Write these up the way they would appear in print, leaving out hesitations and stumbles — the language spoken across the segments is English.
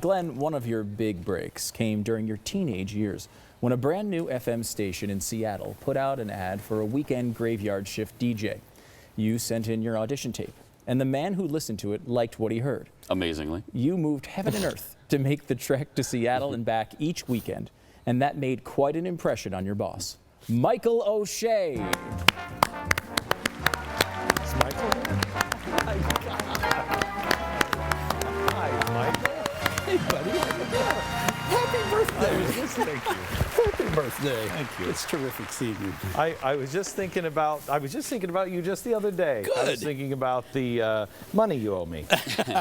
Glenn, one of your big breaks came during your teenage years when a brand new FM station in Seattle put out an ad for a weekend graveyard shift DJ. You sent in your audition tape, and the man who listened to it liked what he heard. Amazingly. You moved heaven and earth to make the trek to Seattle and back each weekend, and that made quite an impression on your boss, Michael O'Shea. Is Michael here? Hi, Michael. Hey, buddy. Happy birthday. Thank you. Happy birthday. Thank you. It's terrific seeing you. I was just thinking about you just the other day. Good. I was thinking about the money you owe me. But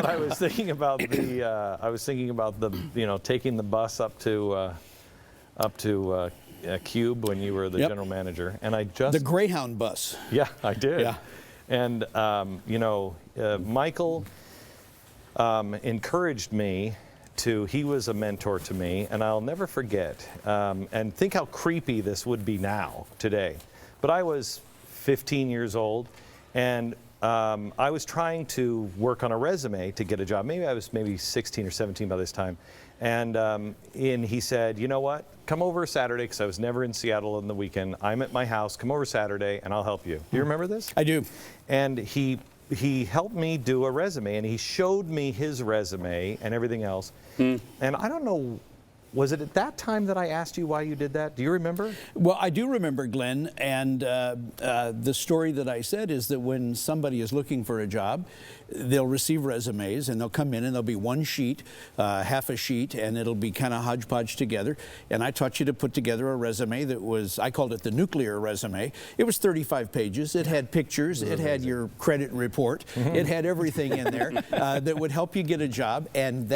I was thinking about the taking the bus up to Cube when you were the Yep. general manager, and I just The Greyhound bus. Yeah, I did. Yeah. And Michael encouraged me he was a mentor to me, and I'll never forget, and think how creepy this would be now, today. But I was 15 years old, and I was trying to work on a resume to get a job. Maybe I was 16 or 17 by this time. And he said, you know what, come over Saturday, because I was never in Seattle on the weekend. I'm at my house, come over Saturday, and I'll help you. Do you remember this? I do. And he helped me do a resume, and he showed me his resume and everything else. And I don't know, was it at that time that I asked you why you did that? Do you remember? Well, I do remember, Glenn, and the story that I said is that when somebody is looking for a job, they'll receive resumes, and they'll come in, and there'll be one sheet, half a sheet, and it'll be kind of hodgepodge together. And I taught you to put together a resume that was, I called it the nuclear resume. It was 35 pages. It had pictures. It had your credit report. It had everything in there that would help you get a job. And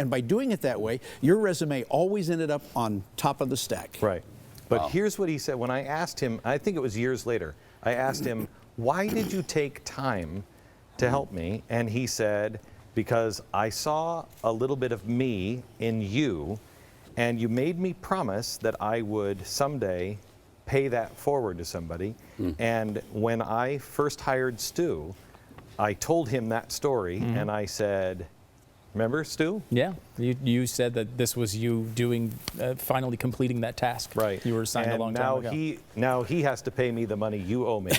by doing it that way, your resume always ended up on top of the stack. Right. But Wow. here's what he said. When I asked him, I think it was years later, I asked him, why did you take time to help me? And he said, because I saw a little bit of me in you, and you made me promise that I would someday pay that forward to somebody. And when I first hired Stu, I told him that story, and I said, remember, Stu? Yeah, you said that this was you doing, finally completing that task. Right. You were assigned a long time ago. Now he has to pay me the money you owe me.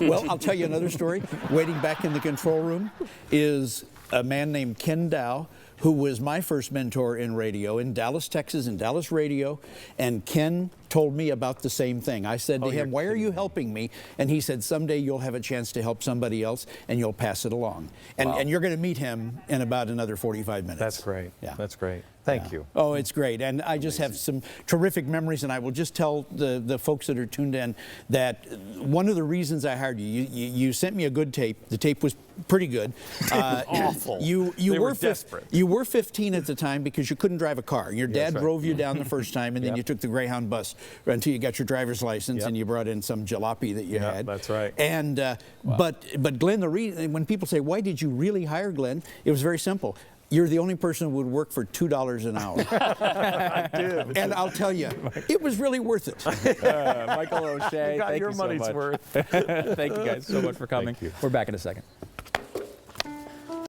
Well, I'll tell you another story. Waiting back in the control room is a man named Ken Dow, who was my first mentor in radio in Dallas, Texas, in Dallas radio. And Ken told me about the same thing. I said to him, why are you helping me? And he said, someday you'll have a chance to help somebody else, and you'll pass it along. And, Wow. and you're going to meet him in about another 45 minutes. That's great. Yeah. That's great. Thank you. Oh, it's great. And I just have some terrific memories, and I will just tell the folks that are tuned in that one of the reasons I hired you sent me a good tape. The tape was pretty good. Awful. They were desperate. You were 15 at the time because you couldn't drive a car. Your dad right. drove you down the first time, and then Yep. you took the Greyhound bus until you got your driver's license, Yep. and you brought in some jalopy that you Yep, had. that's right. And but Glenn, the reason when people say, why did you really hire Glenn? It was very simple. You're the only person who would work for $2 an hour. I did. And I'll tell you, it was really worth it. Michael O'Shea, You got thank your you so money's much. worth. Thank you guys so much for coming. Thank you. We're back in a second.